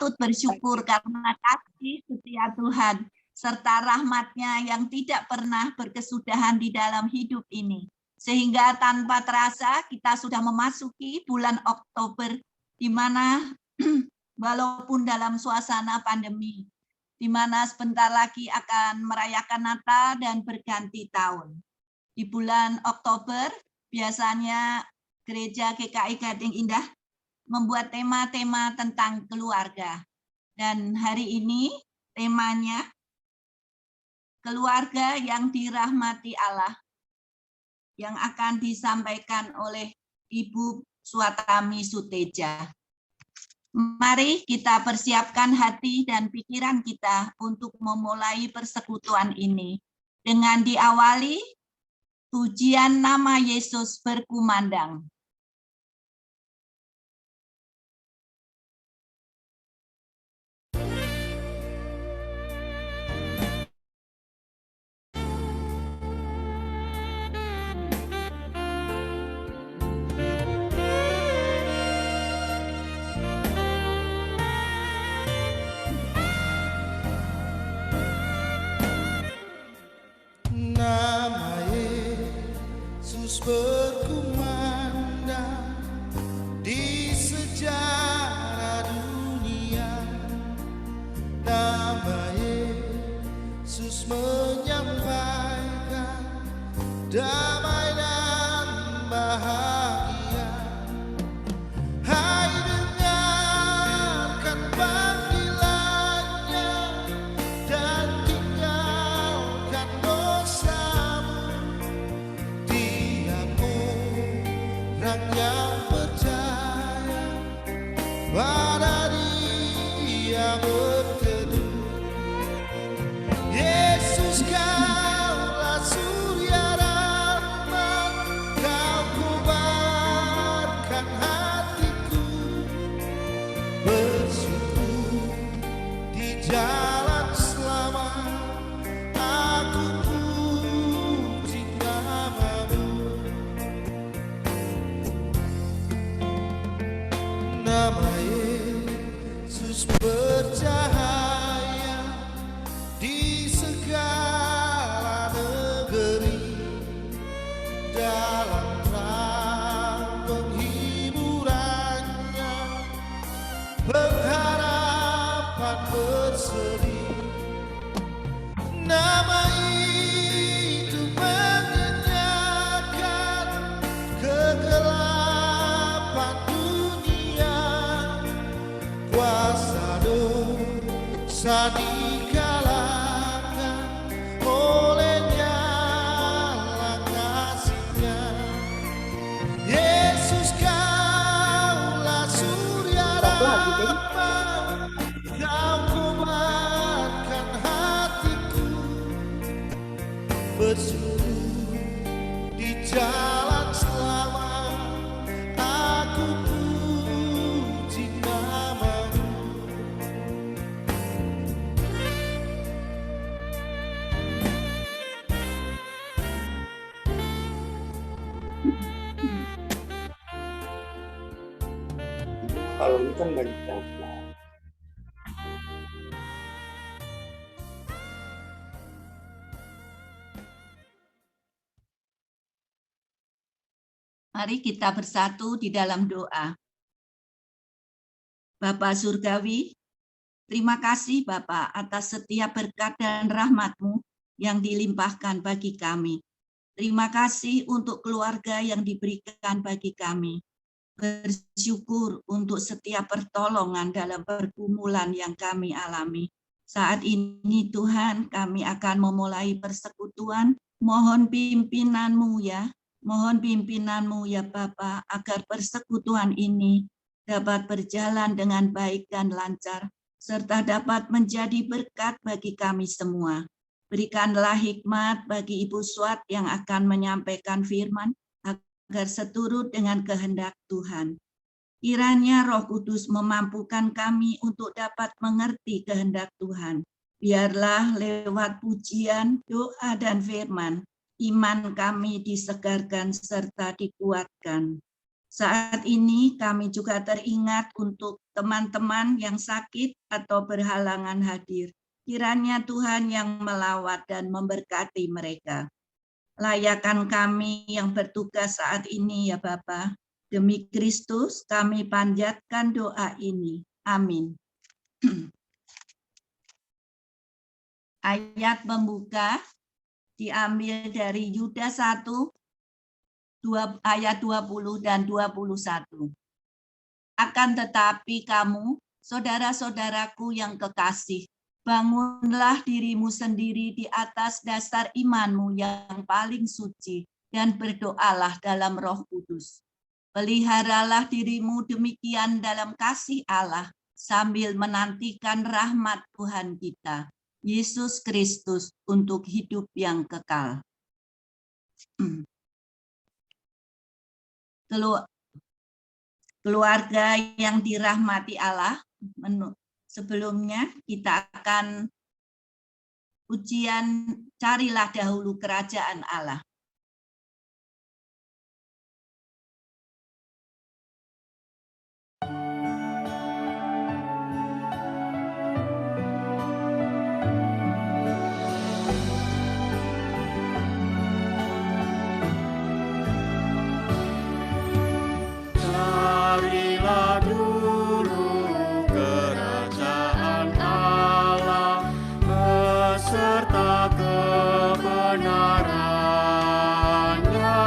patut bersyukur karena kasih setia Tuhan serta rahmat-Nya yang tidak pernah berkesudahan di dalam hidup ini. Sehingga tanpa terasa kita sudah memasuki bulan Oktober, di mana walaupun dalam suasana pandemi, di mana sebentar lagi akan merayakan Natal dan berganti tahun. Di bulan Oktober, biasanya Gereja GKI Gading Indah membuat tema-tema tentang keluarga. Dan hari ini temanya keluarga yang dirahmati Allah, yang akan disampaikan oleh Ibu Swatami Suteja. Mari kita persiapkan hati dan pikiran kita untuk memulai persekutuan ini dengan diawali pujian nama Yesus berkumandang. Nama Yesus berkumandang di sejarah dunia. Nama Yesus menyampaikan damai dan bahagia. Hai, dengarkan panggilannya dan tinggalkan dosamu. Dia orang yang percaya pada Dia berteduh. Yesus, Kaulah surya rahmat, Kau kobarkan hatiku. Bersyukur di jalan selamat, aku puji nama-Mu. Nama Yesus bercahaya di segala negeri, dalam terang penghiburannya pengharapan berseri. Nama itu mengenyangkan kegelapan dunia, kuasa dosa dikalahkan oleh nyala kasih-Nya. Yesus, Kaulah surya rahmat, Kau kobarkan hatiku. Bersyukur di jalan selamat, aku puji nama-Mu. Kalau ini kan banyak yang Mari kita bersatu di dalam doa. Bapa Surgawi, terima kasih Bapa atas setiap berkat dan rahmat-Mu yang dilimpahkan bagi kami. Terima kasih untuk keluarga yang diberikan bagi kami. Bersyukur untuk setiap pertolongan dalam pergumulan yang kami alami. Saat ini Tuhan, kami akan memulai persekutuan. Mohon pimpinan-Mu ya. Mohon pimpinan-Mu ya Bapa, agar persekutuan ini dapat berjalan dengan baik dan lancar, serta dapat menjadi berkat bagi kami semua. Berikanlah hikmat bagi Ibu Swat yang akan menyampaikan firman, agar seturut dengan kehendak Tuhan. Kiranya Roh Kudus memampukan kami untuk dapat mengerti kehendak Tuhan. Biarlah lewat pujian, doa, dan firman, iman kami disegarkan serta dikuatkan. Saat ini kami juga teringat untuk teman-teman yang sakit atau berhalangan hadir. Kiranya Tuhan yang melawat dan memberkati mereka. Layakan kami yang bertugas saat ini ya Bapa. Demi Kristus kami panjatkan doa ini. Amin. Ayat pembuka diambil dari Yudas 1 ayat 20 dan 21. Akan tetapi kamu, saudara-saudaraku yang kekasih, bangunlah dirimu sendiri di atas dasar imanmu yang paling suci dan berdoalah dalam Roh Kudus. Peliharalah dirimu demikian dalam kasih Allah sambil menantikan rahmat Tuhan kita, Yesus Kristus, untuk hidup yang kekal. Keluarga yang dirahmati Allah, sebelumnya kita akan ujian carilah dahulu kerajaan Allah. Carilah dulu kerajaan Allah beserta kebenarannya,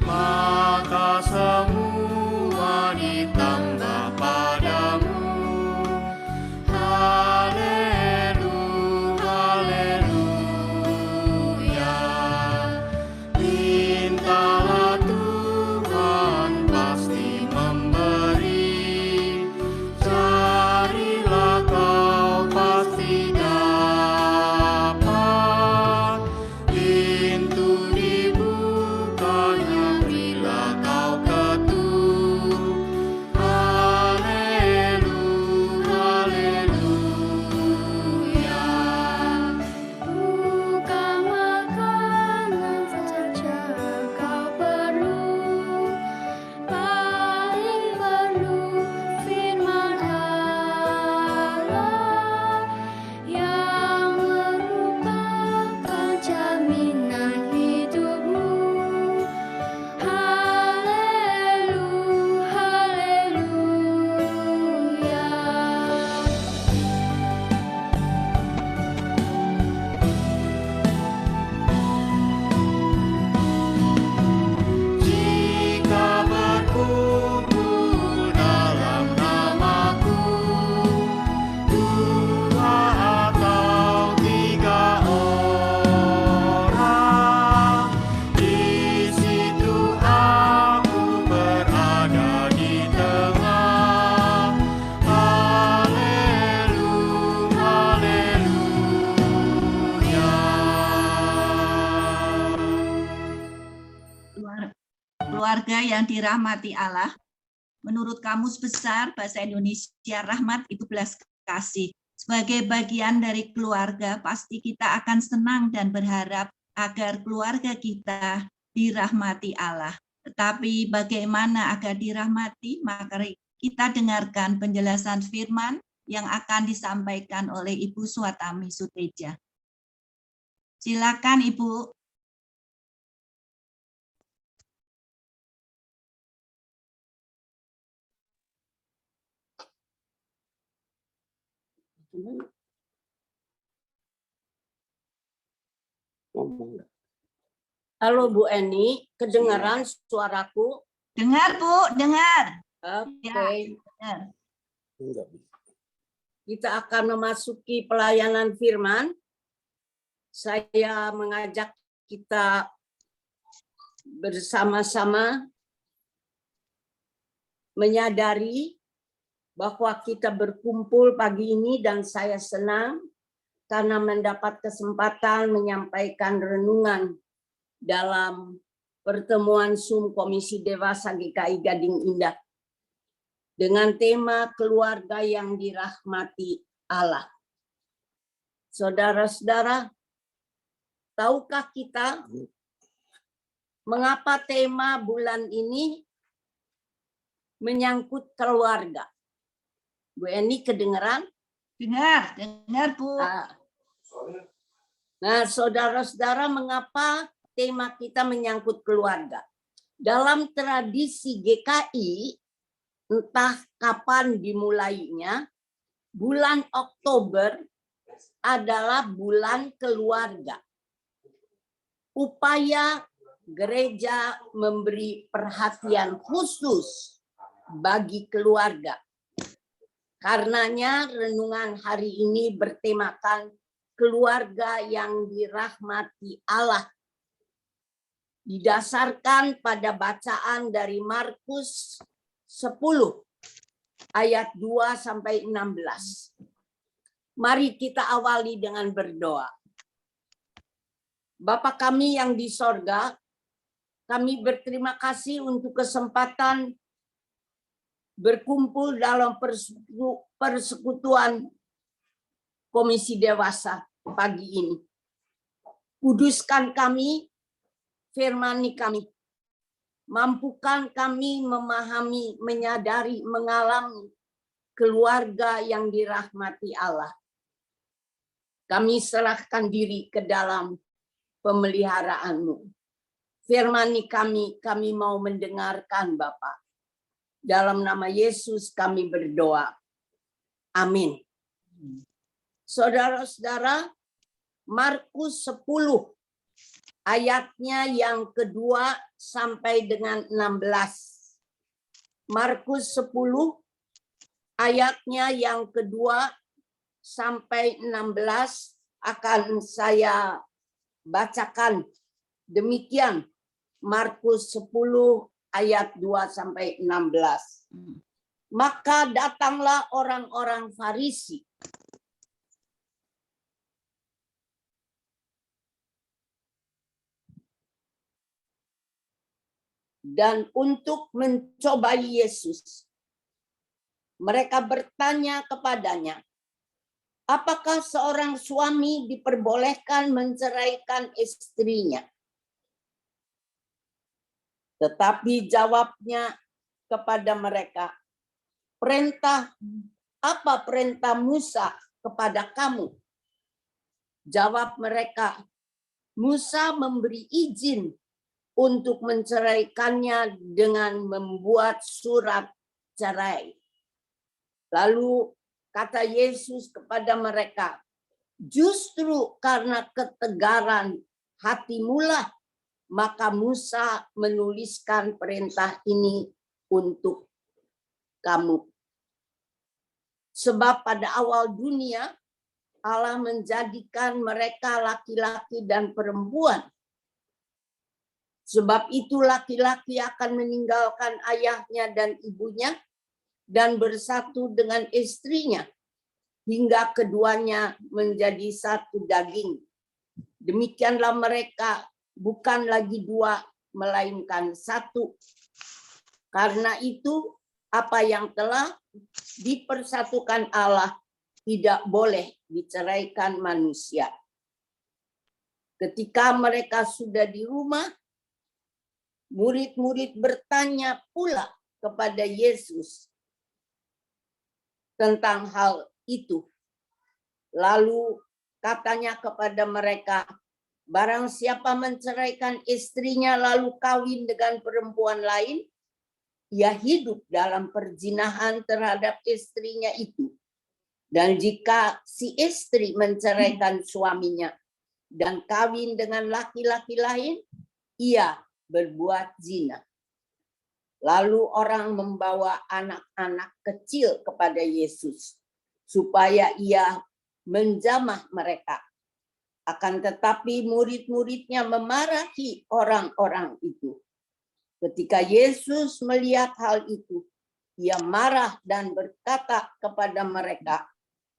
maka semua ditambah padamu. Haleluya, haleluya. Mintalah Tuhan pasti memberi, carilah kau pasti dapat. Pintu dibukanya bila kau ketuk. Haleluya, haleluya. Bukan makanan saja kau perlu, paling perlu firman Allah yang merupakan jaminan hidupmu. Haleluya, haleluya. Jika berkumpul dalam namaku, 2 atau 3 orang, di situ aku berada di tengah. Haleluya, haleluya. Keluarga yang dirahmati Allah, menurut Kamus Besar Bahasa Indonesia, rahmat itu belas kasih. Sebagai bagian dari keluarga, pasti kita akan senang dan berharap agar keluarga kita dirahmati Allah. Tetapi bagaimana agar dirahmati? Maka kita dengarkan penjelasan firman yang akan disampaikan oleh Ibu Swatami Suteja. Silakan Ibu. Ngomong nggak? Halo Bu Eni, kedengaran suaraku? Dengar Bu, dengar. Oke, Dengar. Enggak bisa. kita akan memasuki pelayanan firman. Saya mengajak kita bersama-sama menyadari bahwa kita berkumpul pagi ini dan saya senang karena mendapat kesempatan menyampaikan renungan dalam pertemuan Zoom Komisi Dewasa GKI Gading Indah dengan tema keluarga yang dirahmati Allah. Saudara-saudara, tahukah kita mengapa tema bulan ini menyangkut keluarga? Bu Eni kedengeran? Dengar Bu. Nah, saudara-saudara, mengapa tema kita menyangkut keluarga? Dalam tradisi GKI, entah kapan dimulainya, bulan Oktober adalah bulan keluarga. Upaya gereja memberi perhatian khusus bagi keluarga. Karenanya renungan hari ini bertemakan keluarga yang dirahmati Allah. Didasarkan pada bacaan dari Markus 10 ayat 2 sampai 16. Mari kita awali dengan berdoa. Bapa kami yang di sorga, kami berterima kasih untuk kesempatan berkumpul dalam persekutuan Komisi Dewasa pagi ini. Kuduskan kami, firmani kami. Mampukan kami memahami, menyadari, mengalami keluarga yang dirahmati Allah. Kami serahkan diri ke dalam pemeliharaan-Mu. Firmani kami mau mendengarkan Bapa. Dalam nama Yesus kami berdoa. Amin. Saudara-saudara, Markus 10 ayatnya yang kedua sampai dengan 16. Markus 10 ayatnya yang kedua sampai 16 akan saya bacakan. Demikian Markus 10 ayat 2 sampai 16. Maka datanglah orang-orang Farisi dan untuk mencobai Yesus. Mereka bertanya kepadanya, apakah seorang suami diperbolehkan menceraikan istrinya? Tetapi jawabnya kepada mereka, apa perintah Musa kepada kamu? Jawab mereka, Musa memberi izin untuk menceraikannya dengan membuat surat cerai. Lalu kata Yesus kepada mereka, justru karena ketegaran hatimulah, maka Musa menuliskan perintah ini untuk kamu. Sebab pada awal dunia, Allah menjadikan mereka laki-laki dan perempuan. Sebab itu laki-laki akan meninggalkan ayahnya dan ibunya dan bersatu dengan istrinya, hingga keduanya menjadi satu daging. Demikianlah mereka bukan lagi dua, melainkan satu. Karena itu, apa yang telah dipersatukan Allah tidak boleh diceraikan manusia. Ketika mereka sudah di rumah, murid-murid bertanya pula kepada Yesus tentang hal itu. Lalu katanya kepada mereka, barang siapa menceraikan istrinya lalu kawin dengan perempuan lain, ia hidup dalam perzinahan terhadap istrinya itu. Dan jika si istri menceraikan suaminya dan kawin dengan laki-laki lain, ia berbuat zina. Lalu orang membawa anak-anak kecil kepada Yesus supaya ia menjamah mereka. Akan tetapi murid-muridnya memarahi orang-orang itu. Ketika Yesus melihat hal itu, ia marah dan berkata kepada mereka,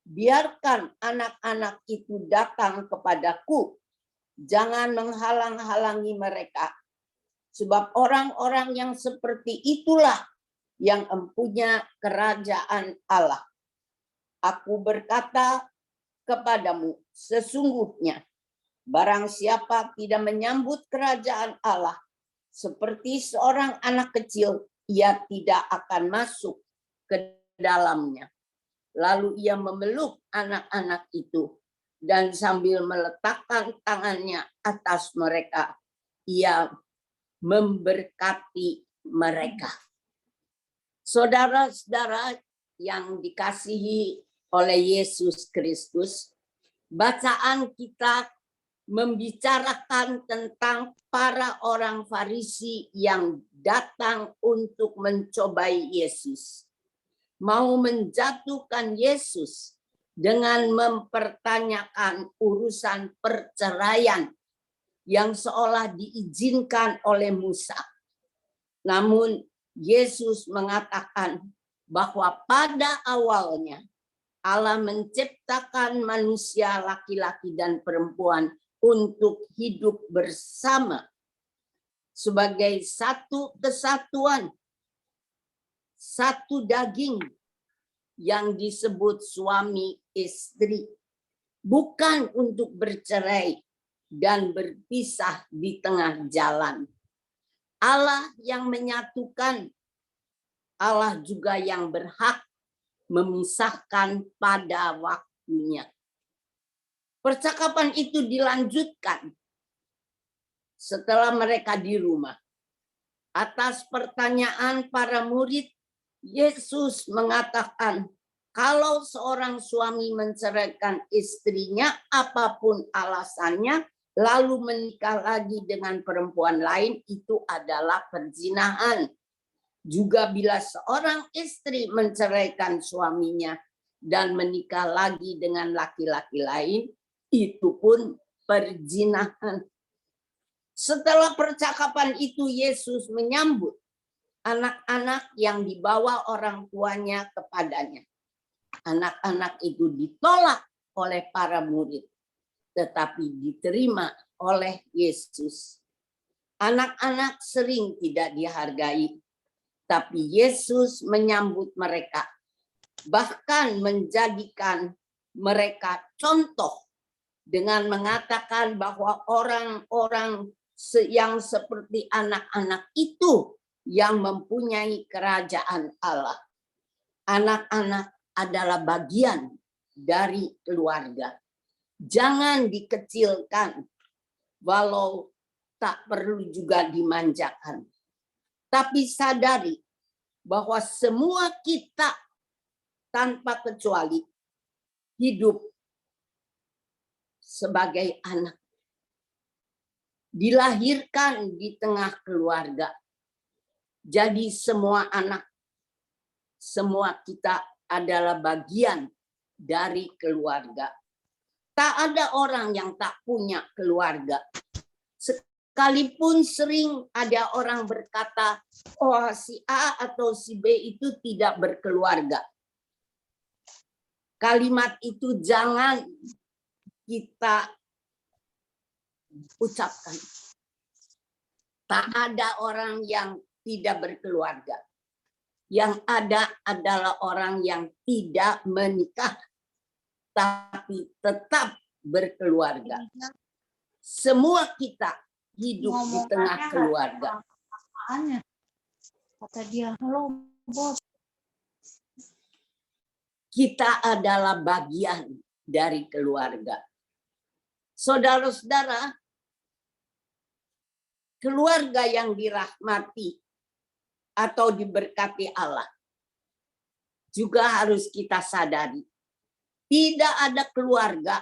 biarkan anak-anak itu datang kepadaku, jangan menghalang-halangi mereka. Sebab orang-orang yang seperti itulah yang empunya kerajaan Allah. Aku berkata kepadamu, sesungguhnya barang siapa tidak menyambut kerajaan Allah seperti seorang anak kecil, ia tidak akan masuk ke dalamnya. Lalu ia memeluk anak-anak itu dan sambil meletakkan tangannya atas mereka, ia memberkati mereka. Saudara-saudara yang dikasihi oleh Yesus Kristus, bacaan kita membicarakan tentang para orang Farisi yang datang untuk mencobai Yesus. Mau menjatuhkan Yesus dengan mempertanyakan urusan perceraian yang seolah diizinkan oleh Musa. Namun Yesus mengatakan bahwa pada awalnya Allah menciptakan manusia laki-laki dan perempuan untuk hidup bersama sebagai satu kesatuan, satu daging yang disebut suami istri, bukan untuk bercerai dan berpisah di tengah jalan. Allah yang menyatukan, Allah juga yang berhak memisahkan pada waktunya. Percakapan itu dilanjutkan setelah mereka di rumah. Atas pertanyaan para murid, Yesus mengatakan, kalau seorang suami menceraikan istrinya, apapun alasannya, lalu menikah lagi dengan perempuan lain, itu adalah perzinahan. Juga bila seorang istri menceraikan suaminya dan menikah lagi dengan laki-laki lain, itu pun perzinahan. Setelah percakapan itu, Yesus menyambut anak-anak yang dibawa orang tuanya kepadanya. Anak-anak itu ditolak oleh para murid, tetapi diterima oleh Yesus. Anak-anak sering tidak dihargai, tapi Yesus menyambut mereka, bahkan menjadikan mereka contoh dengan mengatakan bahwa orang-orang yang seperti anak-anak itu yang mempunyai kerajaan Allah. Anak-anak adalah bagian dari keluarga. Jangan dikecilkan, walau tak perlu juga dimanjakan. Tapi sadari bahwa semua kita tanpa kecuali hidup sebagai anak. Dilahirkan di tengah keluarga. Jadi semua anak, semua kita adalah bagian dari keluarga. Tak ada orang yang tak punya keluarga. Sekalipun sering ada orang berkata, oh si A atau si B itu tidak berkeluarga. Kalimat itu jangan kita ucapkan. Tak ada orang yang tidak berkeluarga. Yang ada adalah orang yang tidak menikah, tapi tetap berkeluarga. Semua kita hidup di tengah keluarga. Kata dia, halo bos. Kita adalah bagian dari keluarga. Saudara-saudara, keluarga yang dirahmati atau diberkati Allah juga harus kita sadari. Tidak ada keluarga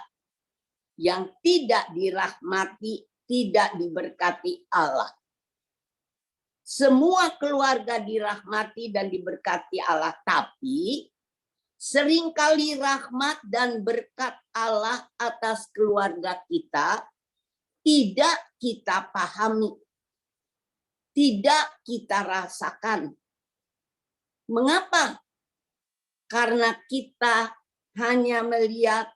yang tidak dirahmati, tidak diberkati Allah. Semua keluarga dirahmati dan diberkati Allah, tapi seringkali rahmat dan berkat Allah atas keluarga kita tidak kita pahami, tidak kita rasakan. Mengapa? Karena kita hanya melihat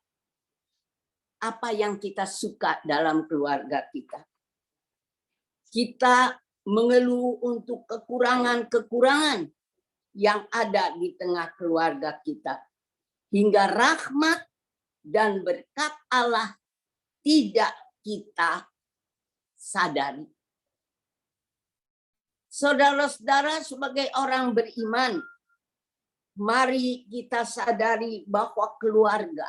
apa yang kita suka dalam keluarga kita. Kita mengeluh untuk kekurangan-kekurangan yang ada di tengah keluarga kita. Hingga rahmat dan berkat Allah tidak kita sadari. Saudara-saudara, sebagai orang beriman, mari kita sadari bahwa keluarga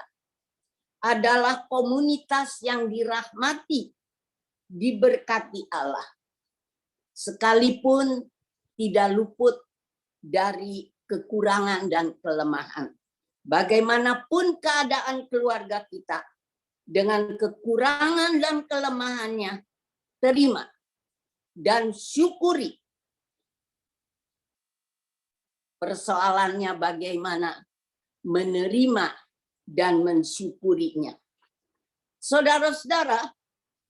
adalah komunitas yang dirahmati, diberkati Allah. Sekalipun tidak luput dari kekurangan dan kelemahan. Bagaimanapun keadaan keluarga kita, dengan kekurangan dan kelemahannya, terima dan syukuri. Persoalannya bagaimana menerima dan mensyukurinya. Saudara-saudara,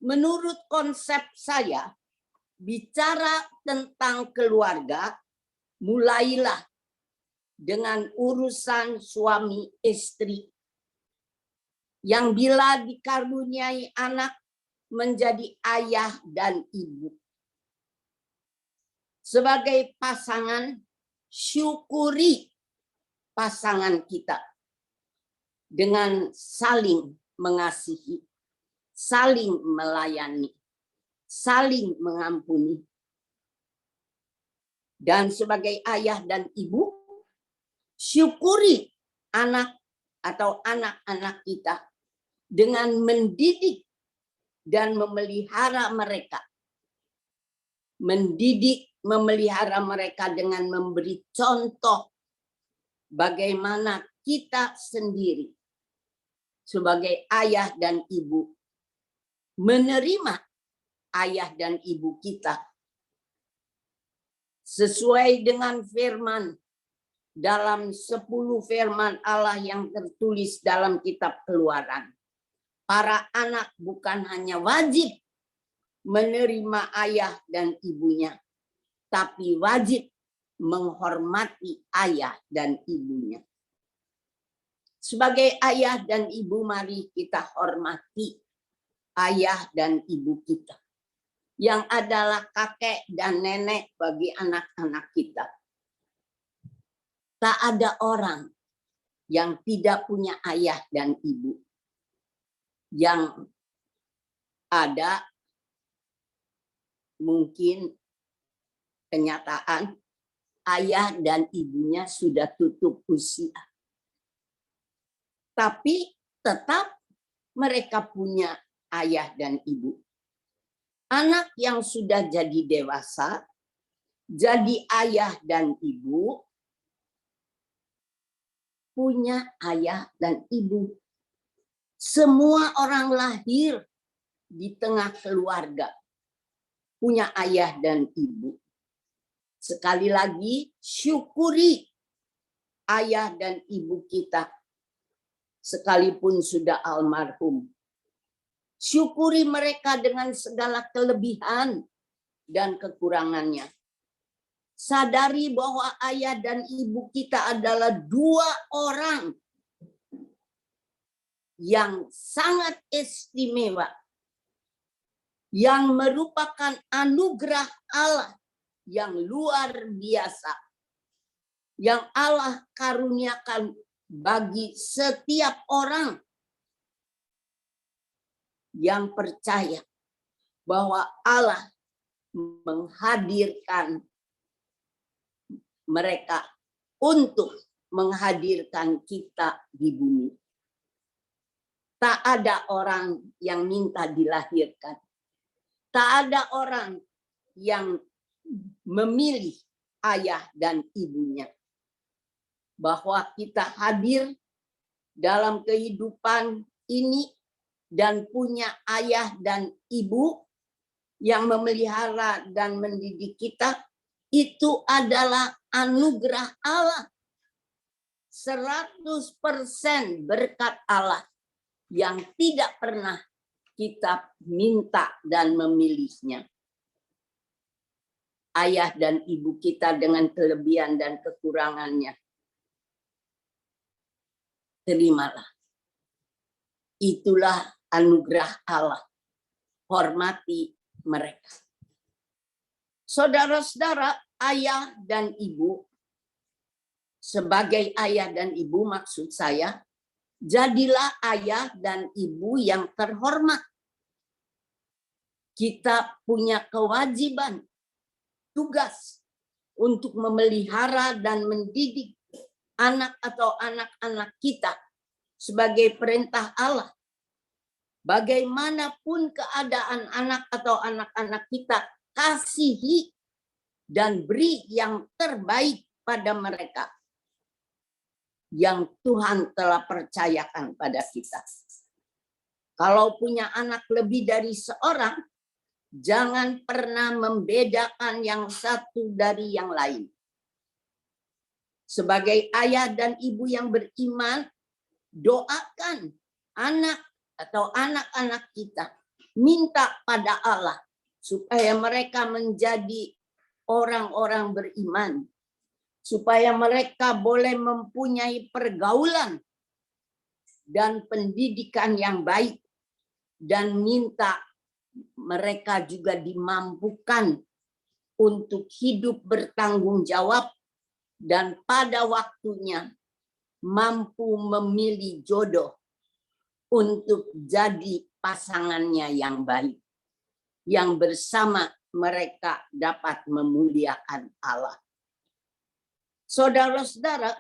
menurut konsep saya, bicara tentang keluarga, mulailah dengan urusan suami istri. Yang bila dikaruniai anak menjadi ayah dan ibu. Sebagai pasangan, syukuri pasangan kita dengan saling mengasihi, saling melayani, saling mengampuni. Dan sebagai ayah dan ibu, syukuri anak atau anak-anak kita dengan mendidik dan memelihara mereka. Mendidik, memelihara mereka dengan memberi contoh bagaimana kita sendiri sebagai ayah dan ibu menerima ayah dan ibu kita sesuai dengan firman dalam 10 firman Allah yang tertulis dalam kitab Keluaran. Para anak bukan hanya wajib menerima ayah dan ibunya, tapi wajib menghormati ayah dan ibunya. Sebagai ayah dan ibu, mari kita hormati ayah dan ibu kita, yang adalah kakek dan nenek bagi anak-anak kita. Tak ada orang yang tidak punya ayah dan ibu. Yang ada mungkin kenyataan ayah dan ibunya sudah tutup usia. Tapi tetap mereka punya ayah dan ibu. Anak yang sudah jadi dewasa, jadi ayah dan ibu, punya ayah dan ibu. Semua orang lahir di tengah keluarga punya ayah dan ibu. Sekali lagi, syukuri ayah dan ibu kita sekalipun sudah almarhum. Syukuri mereka dengan segala kelebihan dan kekurangannya. Sadari bahwa ayah dan ibu kita adalah 2 orang yang sangat istimewa, yang merupakan anugerah Allah yang luar biasa, yang Allah karuniakan bagi setiap orang yang percaya bahwa Allah menghadirkan mereka untuk menghadirkan kita di bumi. Tak ada orang yang minta dilahirkan. Tak ada orang yang memilih ayah dan ibunya. Bahwa kita hadir dalam kehidupan ini dan punya ayah dan ibu yang memelihara dan mendidik kita, itu adalah anugerah Allah. 100% berkat Allah yang tidak pernah kita minta dan memilihnya. Ayah dan ibu kita dengan kelebihan dan kekurangannya, terimalah. Itulah anugerah Allah. Hormati mereka. Saudara-saudara, ayah dan ibu, sebagai ayah dan ibu maksud saya, jadilah ayah dan ibu yang terhormat. Kita punya kewajiban, tugas untuk memelihara dan mendidik anak atau anak-anak kita sebagai perintah Allah. Bagaimanapun keadaan anak atau anak-anak kita, kasihi dan beri yang terbaik pada mereka yang Tuhan telah percayakan pada kita. Kalau punya anak lebih dari seorang, jangan pernah membedakan yang satu dari yang lain. Sebagai ayah dan ibu yang beriman, doakan anak atau anak-anak kita, minta pada Allah supaya mereka menjadi orang-orang beriman, supaya mereka boleh mempunyai pergaulan dan pendidikan yang baik, dan minta mereka juga dimampukan untuk hidup bertanggung jawab dan pada waktunya mampu memilih jodoh untuk jadi pasangannya yang baik, yang bersama mereka dapat memuliakan Allah. Saudara-saudara,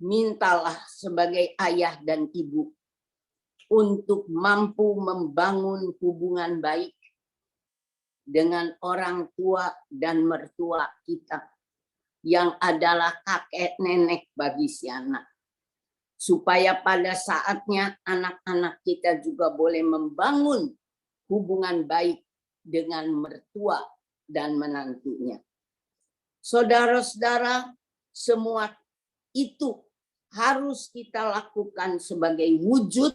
mintalah sebagai ayah dan ibu untuk mampu membangun hubungan baik dengan orang tua dan mertua kita, yang adalah kakek nenek bagi si anak. Supaya pada saatnya anak-anak kita juga boleh membangun hubungan baik dengan mertua dan menantunya. Saudara-saudara, semua itu harus kita lakukan sebagai wujud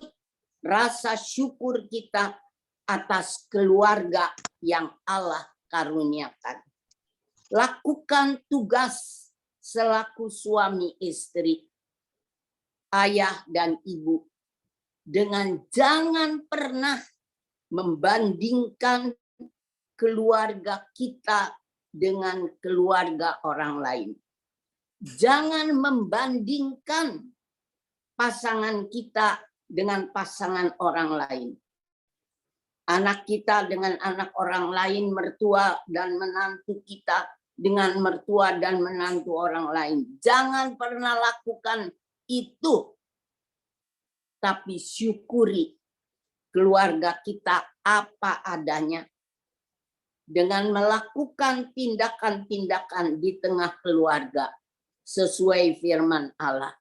rasa syukur kita atas keluarga yang Allah karuniakan. Lakukan tugas selaku suami istri, ayah dan ibu, dengan jangan pernah membandingkan keluarga kita dengan keluarga orang lain. Jangan membandingkan pasangan kita dengan pasangan orang lain. Anak kita dengan anak orang lain, mertua dan menantu kita dengan mertua dan menantu orang lain. Jangan pernah lakukan itu. Tapi syukuri keluarga kita apa adanya. Dengan melakukan tindakan-tindakan di tengah keluarga sesuai firman Allah.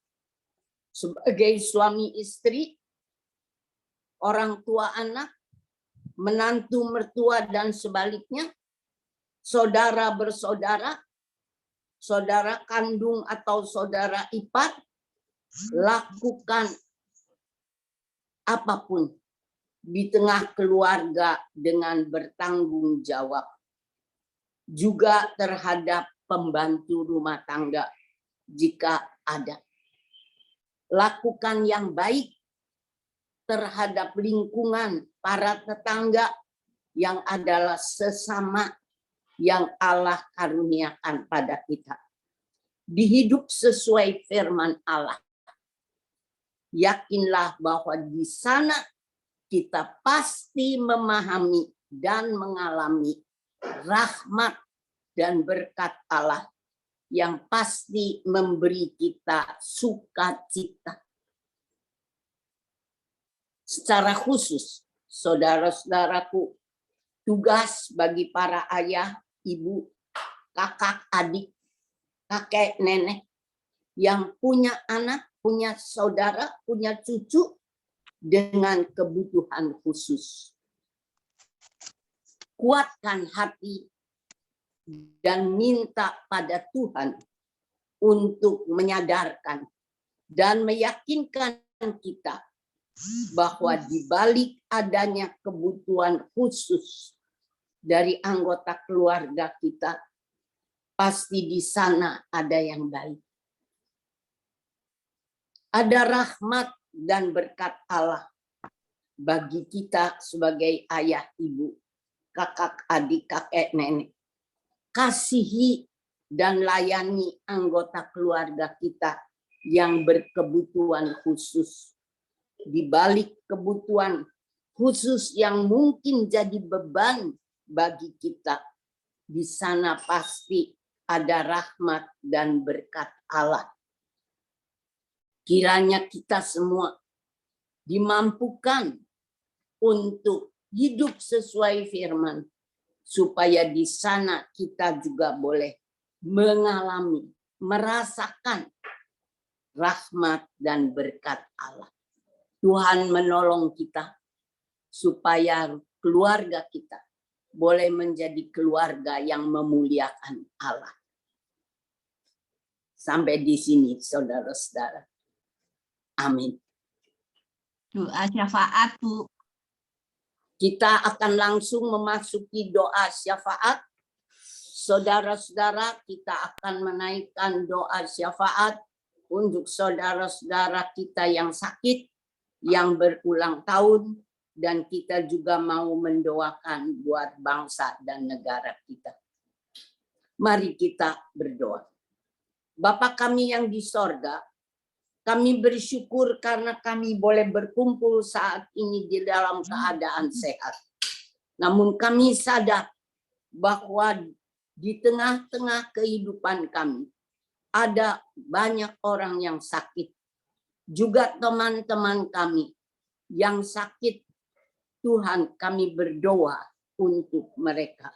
Sebagai suami istri, orang tua anak, menantu mertua dan sebaliknya, saudara bersaudara, saudara kandung atau saudara ipar, lakukan apapun di tengah keluarga dengan bertanggung jawab. Juga terhadap pembantu rumah tangga jika ada. Lakukan yang baik terhadap lingkungan para tetangga yang adalah sesama yang Allah karuniakan pada kita. Dihidup sesuai firman Allah. Yakinlah bahwa di sana kita pasti memahami dan mengalami rahmat dan berkat Allah yang pasti memberi kita sukacita. Secara khusus, saudara-saudaraku, tugas bagi para ayah, ibu, kakak, adik, kakek, nenek yang punya anak, punya saudara, punya cucu dengan kebutuhan khusus. Kuatkan hati dan minta pada Tuhan untuk menyadarkan dan meyakinkan kita bahwa di balik adanya kebutuhan khusus dari anggota keluarga kita, pasti di sana ada yang baik. Ada rahmat dan berkat Allah bagi kita sebagai ayah, ibu, kakak, adik, kakek, nenek. Kasihi dan layani anggota keluarga kita yang berkebutuhan khusus. Di balik kebutuhan khusus yang mungkin jadi beban bagi kita, di sana pasti ada rahmat dan berkat Allah Kiranya kita semua dimampukan untuk hidup sesuai firman, supaya di sana kita juga boleh mengalami, merasakan rahmat dan berkat Allah. Tuhan menolong kita supaya keluarga kita boleh menjadi keluarga yang memuliakan Allah. Sampai di sini, saudara-saudara. Amin. Doa syafaat, Bu. Kita akan langsung memasuki doa syafaat. Saudara-saudara, kita akan menaikkan doa syafaat untuk saudara-saudara kita yang sakit, yang berulang tahun, dan kita juga mau mendoakan buat bangsa dan negara kita. Mari kita berdoa. Bapa kami yang di sorga, kami bersyukur karena kami boleh berkumpul saat ini di dalam keadaan sehat. Namun kami sadar bahwa di tengah-tengah kehidupan kami ada banyak orang yang sakit. Juga teman-teman kami yang sakit, Tuhan kami berdoa untuk mereka.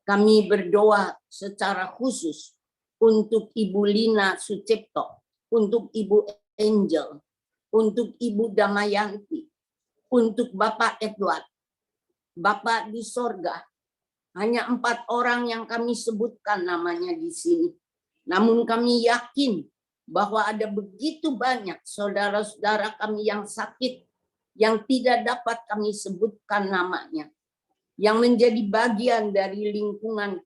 Kami berdoa secara khusus untuk Ibu Lina Sucipto, untuk Ibu Angel, untuk Ibu Damayanti, untuk Bapak Edward, Bapak di sorga. Hanya 4 orang yang kami sebutkan namanya di sini. Namun kami yakin bahwa ada begitu banyak saudara-saudara kami yang sakit, yang tidak dapat kami sebutkan namanya, yang menjadi bagian dari lingkungan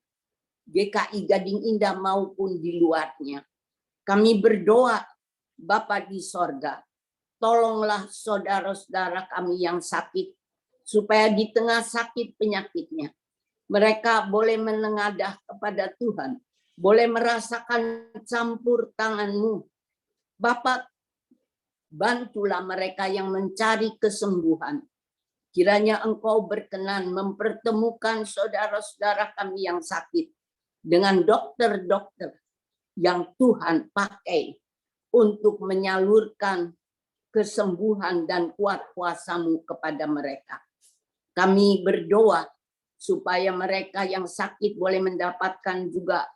GKI Gading Indah maupun di luarnya. Kami berdoa, Bapa di sorga, tolonglah saudara-saudara kami yang sakit, supaya di tengah sakit penyakitnya, mereka boleh menengadah kepada Tuhan, boleh merasakan campur tangan-Mu. Bapa, bantulah mereka yang mencari kesembuhan. Kiranya Engkau berkenan mempertemukan saudara-saudara kami yang sakit dengan dokter-dokter yang Tuhan pakai untuk menyalurkan kesembuhan dan kuat kuasa-Mu kepada mereka. Kami berdoa supaya mereka yang sakit boleh mendapatkan juga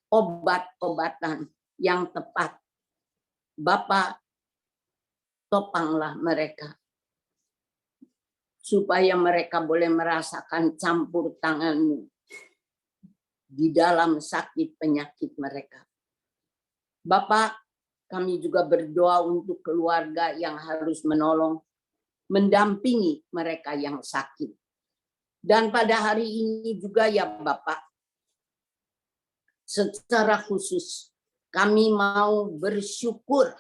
obat-obatan yang tepat. Bapa, topanglah mereka supaya mereka boleh merasakan campur tangan-Mu di dalam sakit penyakit mereka. Bapak, kami juga berdoa untuk keluarga yang harus menolong, mendampingi mereka yang sakit. Dan pada hari ini juga ya Bapak, secara khusus kami mau bersyukur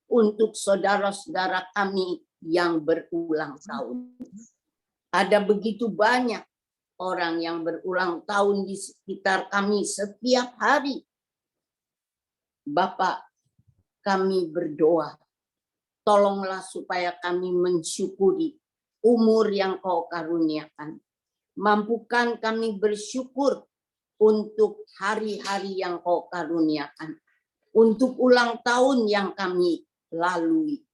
untuk saudara-saudara kami yang berulang tahun. Ada begitu banyak orang yang berulang tahun di sekitar kami setiap hari. Bapak, kami berdoa, tolonglah supaya kami mensyukuri umur yang Kau karuniakan. Mampukan kami bersyukur untuk hari-hari yang Kau karuniakan. Untuk ulang tahun yang kami lalui.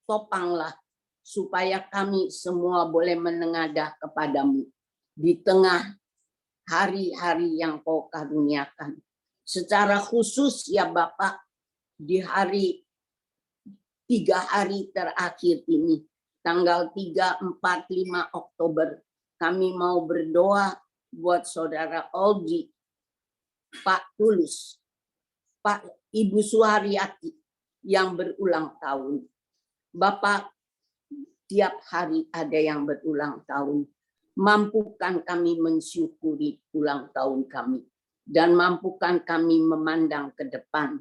Topanglah supaya kami semua boleh menengadah kepadamu di tengah hari-hari yang Kau karuniakan. Secara khusus ya Bapak, di hari 3 hari terakhir ini, tanggal 3, 4, 5 Oktober, kami mau berdoa buat saudara Audrey, Pak Tulus, Pak Ibu Suharyati yang berulang tahun. Bapak, tiap hari ada yang berulang tahun. Mampukan kami mensyukuri ulang tahun kami. Dan mampukan kami memandang ke depan.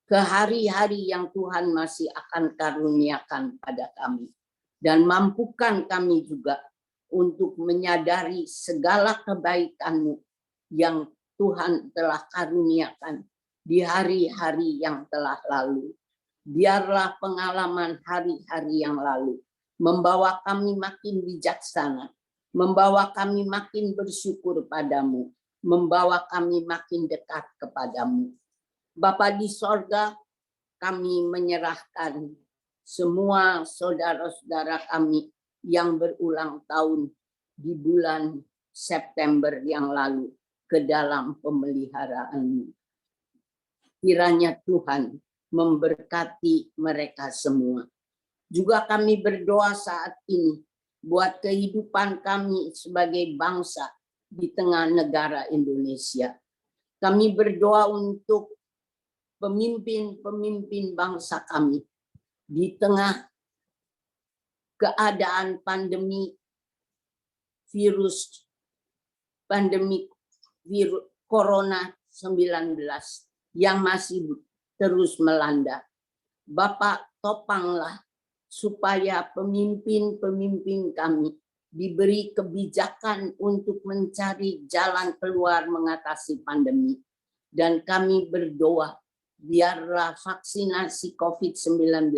Ke hari-hari yang Tuhan masih akan karuniakan pada kami. Dan mampukan kami juga untuk menyadari segala kebaikan-Mu yang Tuhan telah karuniakan di hari-hari yang telah lalu. Biarlah pengalaman hari-hari yang lalu membawa kami makin bijaksana, membawa kami makin bersyukur padamu, membawa kami makin dekat kepadamu. Bapa di sorga, kami menyerahkan semua saudara-saudara kami yang berulang tahun di bulan September yang lalu ke dalam pemeliharaan-Mu. Kiranya Tuhan memberkati mereka semua. Juga kami berdoa saat ini buat kehidupan kami sebagai bangsa di tengah negara Indonesia. Kami berdoa untuk pemimpin-pemimpin bangsa kami di tengah keadaan pandemi virus Corona 19 yang masih terus melanda. Bapak, topanglah supaya pemimpin-pemimpin kami diberi kebijakan untuk mencari jalan keluar mengatasi pandemi. Dan kami berdoa, biarlah vaksinasi COVID-19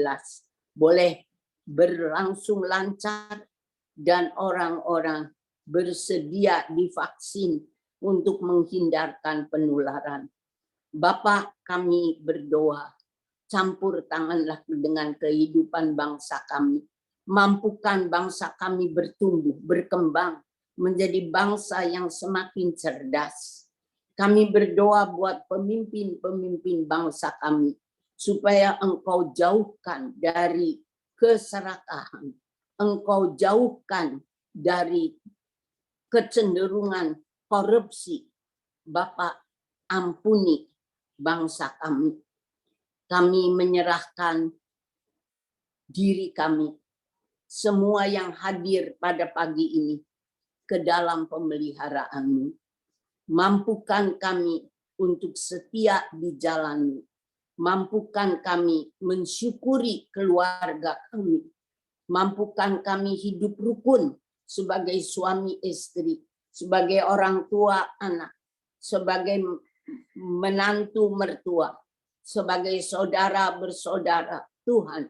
boleh berlangsung lancar dan orang-orang bersedia divaksin untuk menghindarkan penularan. Bapak, kami berdoa, campur tanganlah dengan kehidupan bangsa kami. Mampukan bangsa kami bertumbuh, berkembang, menjadi bangsa yang semakin cerdas. Kami berdoa buat pemimpin-pemimpin bangsa kami, supaya Engkau jauhkan dari keserakahan, Engkau jauhkan dari kecenderungan korupsi. Bapak, ampuni bangsa kami. Kami menyerahkan diri kami, semua yang hadir pada pagi ini, ke dalam pemeliharaan-Mu. Mampukan kami untuk setia di jalan-Mu. Mampukan kami mensyukuri keluarga kami. Mampukan kami hidup rukun sebagai suami istri, sebagai orang tua anak, sebagai menantu mertua, sebagai saudara bersaudara. Tuhan,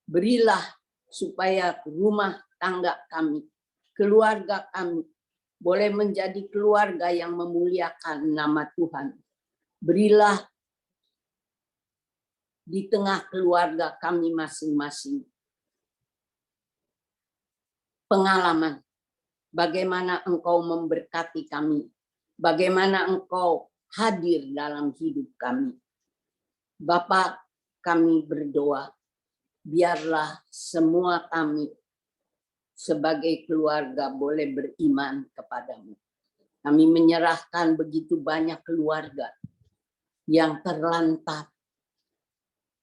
berilah supaya rumah tangga kami, keluarga kami, boleh menjadi keluarga yang memuliakan nama Tuhan. Berilah di tengah keluarga kami masing-masing pengalaman bagaimana Engkau memberkati kami, bagaimana Engkau hadir dalam hidup kami. Bapa, kami berdoa, biarlah semua kami sebagai keluarga boleh beriman kepadamu. Kami menyerahkan begitu banyak keluarga yang terlantar,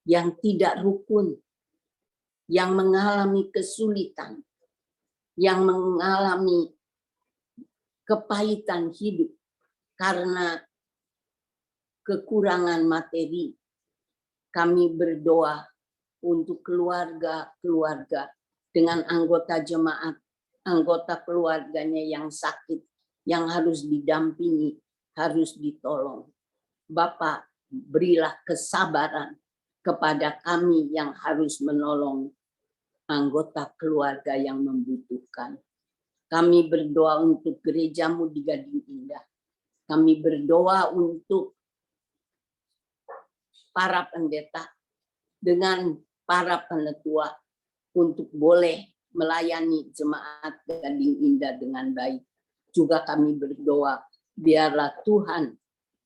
yang tidak rukun, yang mengalami kesulitan, yang mengalami kepahitan hidup karena kekurangan materi. Kami berdoa untuk keluarga-keluarga dengan anggota jemaat, anggota keluarganya yang sakit, yang harus didampingi, harus ditolong. Bapak, berilah kesabaran kepada kami yang harus menolong anggota keluarga yang membutuhkan. Kami berdoa untuk gerejamu di Gading Indah. Kami berdoa untuk para pendeta dengan para penetua untuk boleh melayani jemaat Gading Indah dengan baik. Juga kami berdoa, biarlah Tuhan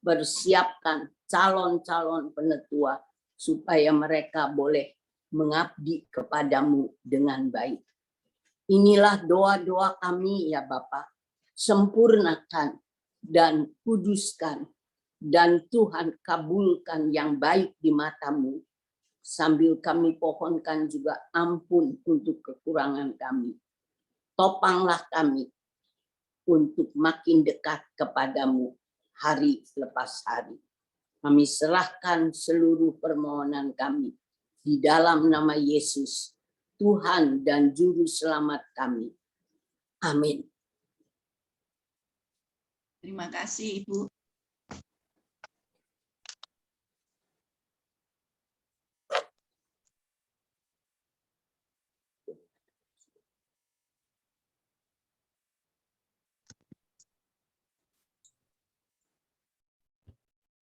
bersiapkan calon-calon penetua supaya mereka boleh mengabdi kepadamu dengan baik. Inilah doa-doa kami ya Bapa. Sempurnakan dan kuduskan dan Tuhan kabulkan yang baik di matamu. Sambil kami pohonkan juga ampun untuk kekurangan kami. Topanglah kami untuk makin dekat kepadamu hari lepas hari. Kami serahkan seluruh permohonan kami di dalam nama Yesus, Tuhan dan Juru Selamat kami. Amin. Terima kasih, Ibu.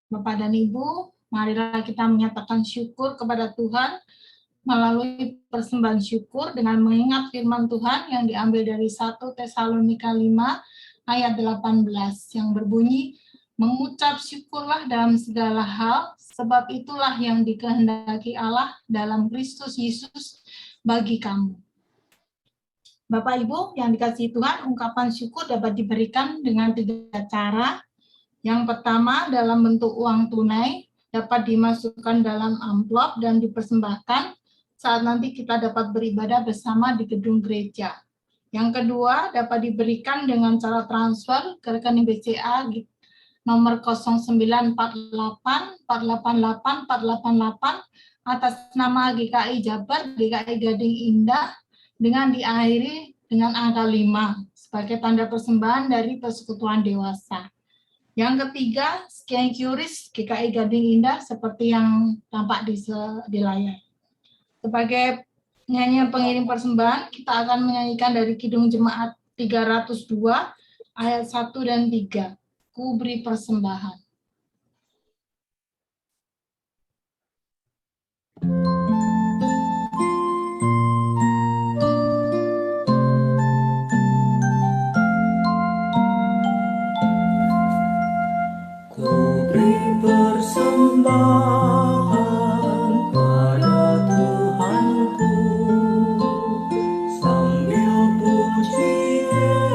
Bapak dan Ibu, Marilah kita menyatakan syukur kepada Tuhan melalui persembahan syukur dengan mengingat firman Tuhan yang diambil dari 1 Tesalonika 5 ayat 18 yang berbunyi, mengucap syukurlah dalam segala hal, sebab itulah yang dikehendaki Allah dalam Kristus Yesus bagi kamu. Bapak Ibu yang dikasihi Tuhan, ungkapan syukur dapat diberikan dengan 3 cara. Yang pertama dalam bentuk uang tunai, dapat dimasukkan dalam amplop dan dipersembahkan saat nanti kita dapat beribadah bersama di gedung gereja. Yang kedua dapat diberikan dengan cara transfer ke rekening BCA nomor 0948 488 488 atas nama GKI Jabar, GKI Gading Indah dengan diakhiri dengan angka 5 sebagai tanda persembahan dari persekutuan dewasa. Yang ketiga, scan QRIS GKI Gading Indah seperti yang tampak di layar. Sebagai nyanyian pengiring persembahan, kita akan menyanyikan dari Kidung Jemaat 302 ayat 1 dan 3. Ku beri persembahan. Persembahan pada Tuhanku sambil puji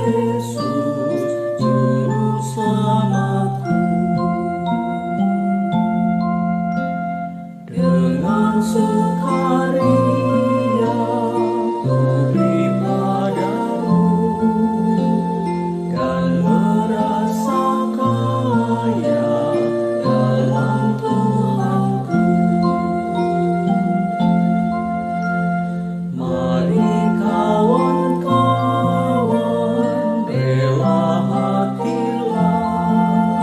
Yesus Juru Selamatku, dengan sukaria ku beri padamu dan merasa kaya dalam Tuhanku. Mari kawan-kawan rela hatilah,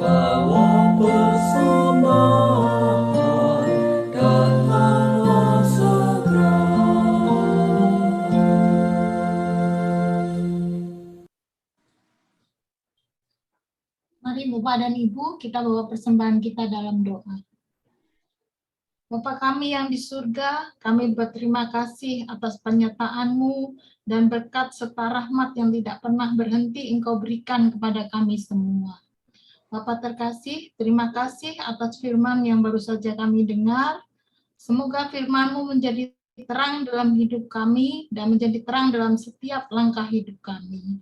bawa persembahan, datanglah segera. Mari Bapak dan Ibu, kita bawa persembahan kita dalam doa. Bapa kami yang di surga, kami berterima kasih atas penyertaan-Mu dan berkat serta rahmat yang tidak pernah berhenti Engkau berikan kepada kami semua. Bapa terkasih, terima kasih atas firman yang baru saja kami dengar. Semoga firman-Mu menjadi terang dalam hidup kami dan menjadi terang dalam setiap langkah hidup kami.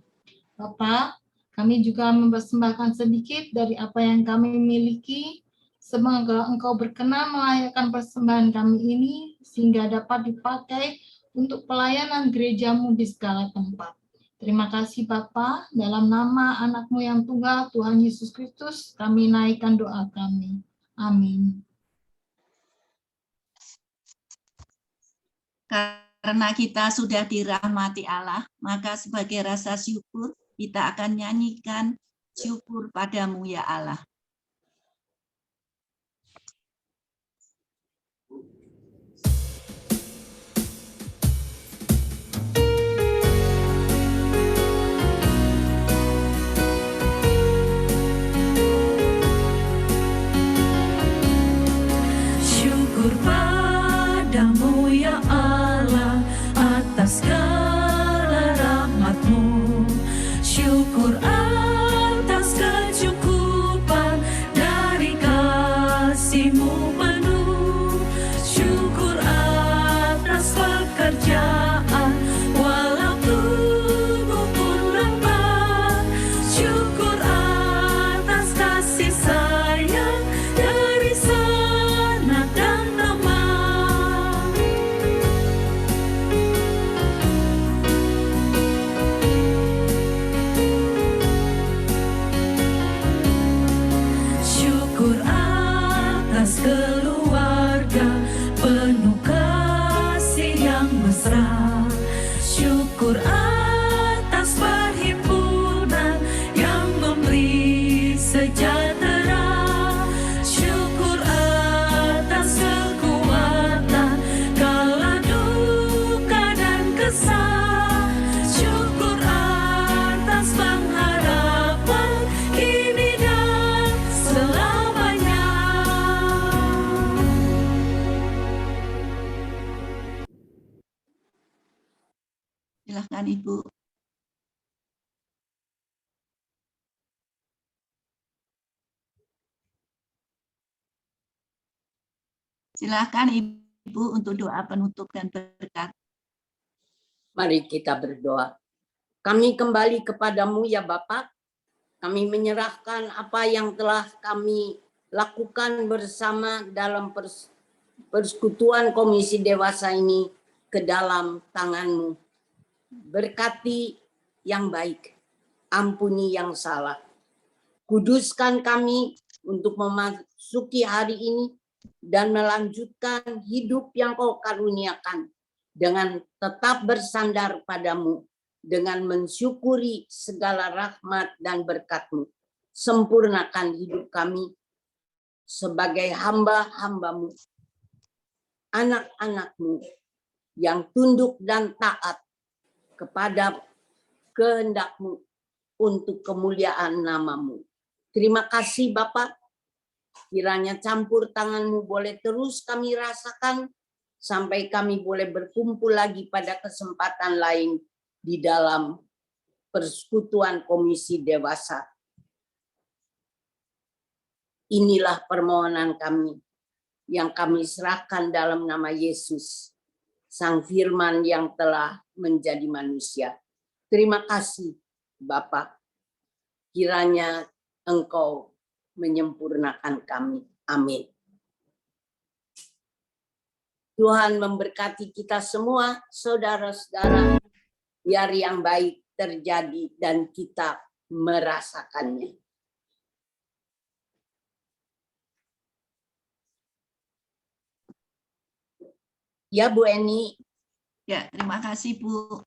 Bapa, kami juga mempersembahkan sedikit dari apa yang kami miliki. Semoga Engkau berkenan melayakkan persembahan kami ini sehingga dapat dipakai untuk pelayanan gereja-Mu di segala tempat. Terima kasih Bapa, dalam nama anak-Mu yang tunggal, Tuhan Yesus Kristus, kami naikkan doa kami. Amin. Karena kita sudah dirahmati Allah, maka sebagai rasa syukur, kita akan nyanyikan syukur padamu ya Allah. Syukur padamu ya Allah atas segala rahmat-Mu. Syukur atas kecukupan dari kasih-Mu penuh. Syukur atas pekerjaan walau tubuh pun lemah. Syukur atas kasih sayang dari sanak dan teman. Syukur atas keluarga penuh kasih yang mesra. Syukur atas perhimpunan yang memberi sejahtera. Syukur atas kekuatan kala duka dan kesal. Syukur atas pengharapan kini dan selamanya. Silahkan Ibu. Silahkan Ibu untuk doa penutup dan berkat. Mari kita berdoa. Kami kembali kepadamu ya Bapak. Kami menyerahkan apa yang telah kami lakukan bersama dalam persekutuan Komisi Dewasa ini ke dalam tangan-Mu. Berkati yang baik, ampuni yang salah. Kuduskan kami untuk memasuki hari ini dan melanjutkan hidup yang Kau karuniakan dengan tetap bersandar padamu, dengan mensyukuri segala rahmat dan berkat-Mu. Sempurnakan hidup kami sebagai hamba-hamba-Mu, anak-anak-Mu yang tunduk dan taat kepada kehendak-Mu untuk kemuliaan nama-Mu. Terima kasih Bapak, kiranya campur tangan-Mu boleh terus kami rasakan sampai kami boleh berkumpul lagi pada kesempatan lain di dalam persekutuan Komisi Dewasa. Inilah permohonan kami yang kami serahkan dalam nama Yesus, Sang Firman yang telah menjadi manusia. Terima kasih Bapa, kiranya Engkau menyempurnakan kami. Amin. Tuhan memberkati kita semua, saudara-saudara, biar yang baik terjadi dan kita merasakannya. Ya Bu Eni. Ya, terima kasih Bu.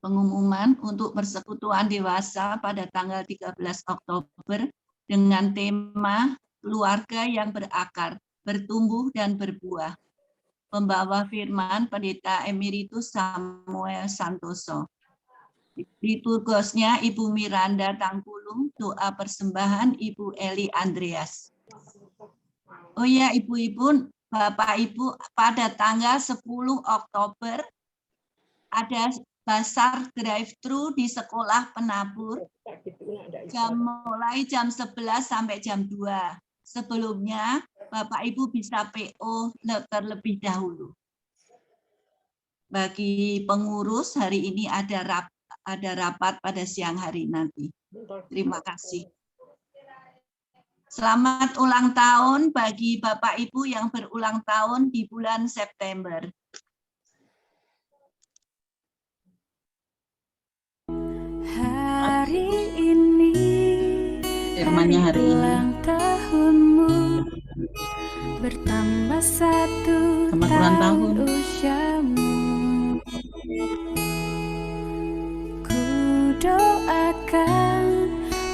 Pengumuman untuk persekutuan dewasa pada tanggal 13 Oktober dengan tema keluarga yang berakar, bertumbuh dan berbuah. Pembawa firman Pendeta Emeritus Samuel Santoso. Liturgosnya Ibu Miranda Tangkulung, doa persembahan Ibu Eli Andreas. Oh ya Ibu-ibu, Bapak Ibu, pada tanggal 10 Oktober ada Basar drive-thru di Sekolah Penabur, mulai jam 11 sampai jam 2. Sebelumnya, Bapak Ibu bisa PO terlebih dahulu. Bagi pengurus, hari ini ada rapat pada siang hari nanti. Terima kasih. Selamat ulang tahun bagi Bapak Ibu yang berulang tahun di bulan September. Hari ini Firman-Nya hari ini. ulang tahunmu bertambah 1 Selamat ulang tahun. usiamu. Ku doakan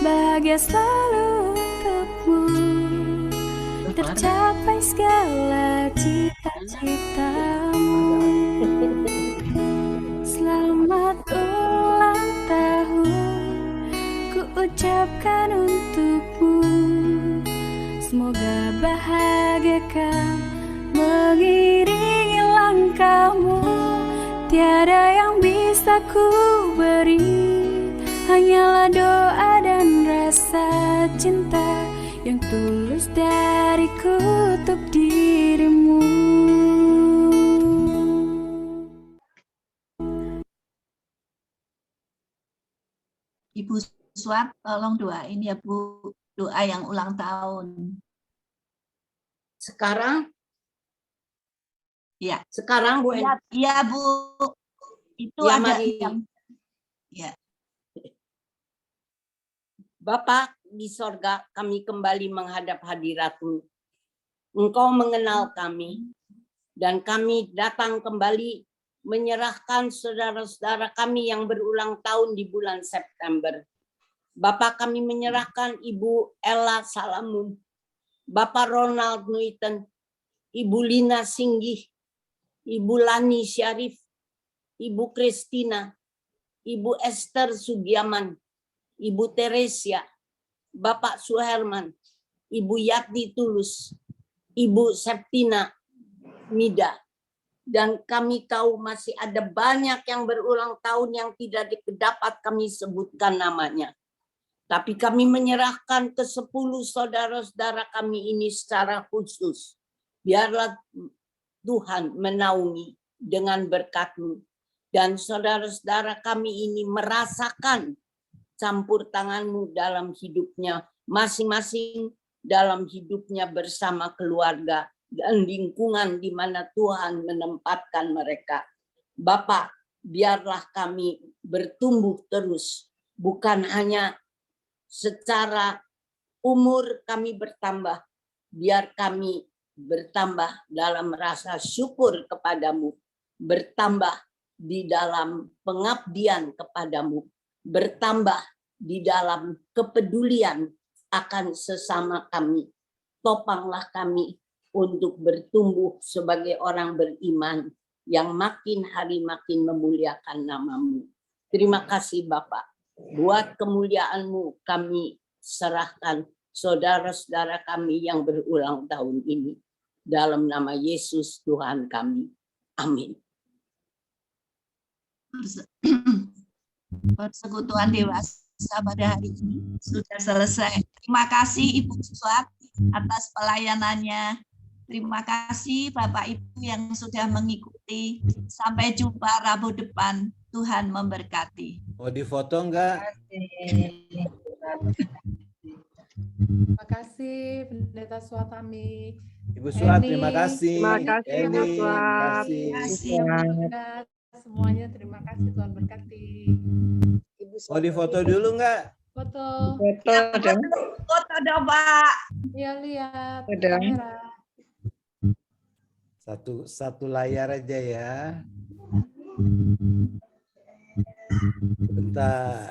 bahagia selalu untukmu, tercapai segala cita-citamu. Selamat ulang tahun ku ucapkan untukmu, semoga bahagia kan mengiringi langkahmu. Tiada yang bisa ku beri, hanyalah doa dan rasa cinta yang tulus dariku untuk dirimu. Ibu Swat, tolong doain ya Bu, doa yang ulang tahun. Sekarang Ya. sekarang Bu Iya, iya, Bu. Itu Ya, ada mari. yang ya. Bapa di sorga, kami kembali menghadap hadirat-Mu. Engkau mengenal kami, dan kami datang kembali menyerahkan saudara-saudara kami yang berulang tahun di bulan September. Bapak, kami menyerahkan Ibu Ella Salamun, Bapak Ronald Nuiten, Ibu Lina Singgih, Ibu Lani Syarif, Ibu Kristina, Ibu Esther Sugiaman, Ibu Teresia, Bapak Suherman, Ibu Yati Tulus, Ibu Septina Mida. Dan kami tahu masih ada banyak yang berulang tahun yang tidak dapat kami sebutkan namanya. Tapi kami menyerahkan ke 10 saudara-saudara kami ini secara khusus. Biarlah Tuhan menaungi dengan berkat-Mu. Dan saudara-saudara kami ini merasakan campur tangan-Mu dalam hidupnya. Masing-masing dalam hidupnya bersama keluarga dan lingkungan di mana Tuhan menempatkan mereka. Bapak, biarlah kami bertumbuh terus. Bukan hanya secara umur kami bertambah, biar kami bertambah dalam rasa syukur kepadamu, bertambah di dalam pengabdian kepadamu, bertambah di dalam kepedulian akan sesama kami. Topanglah kami untuk bertumbuh sebagai orang beriman yang makin hari makin memuliakan nama-Mu. Terima kasih Bapak. Buat kemuliaan-Mu kami serahkan saudara-saudara kami yang berulang tahun ini. Dalam nama Yesus Tuhan kami. Amin. Persekutuan dewasa pada hari ini sudah selesai. Terima kasih Ibu Suat atas pelayanannya. Terima kasih Bapak Ibu yang sudah mengikuti. Sampai jumpa Rabu depan. Tuhan memberkati. Mau difoto enggak? Terima kasih Pendeta Suatami. Ibu Suat, Eni. terima kasih. Terima kasih, Eni, Ibu Suat. terima kasih. Terima kasih. Semuanya terima kasih, Tuhan berkati. Mau difoto dulu enggak? Foto. Foto dong. Foto dong, Pak. Iya, lihat Ada. kamera. Satu layar aja ya. Bentar.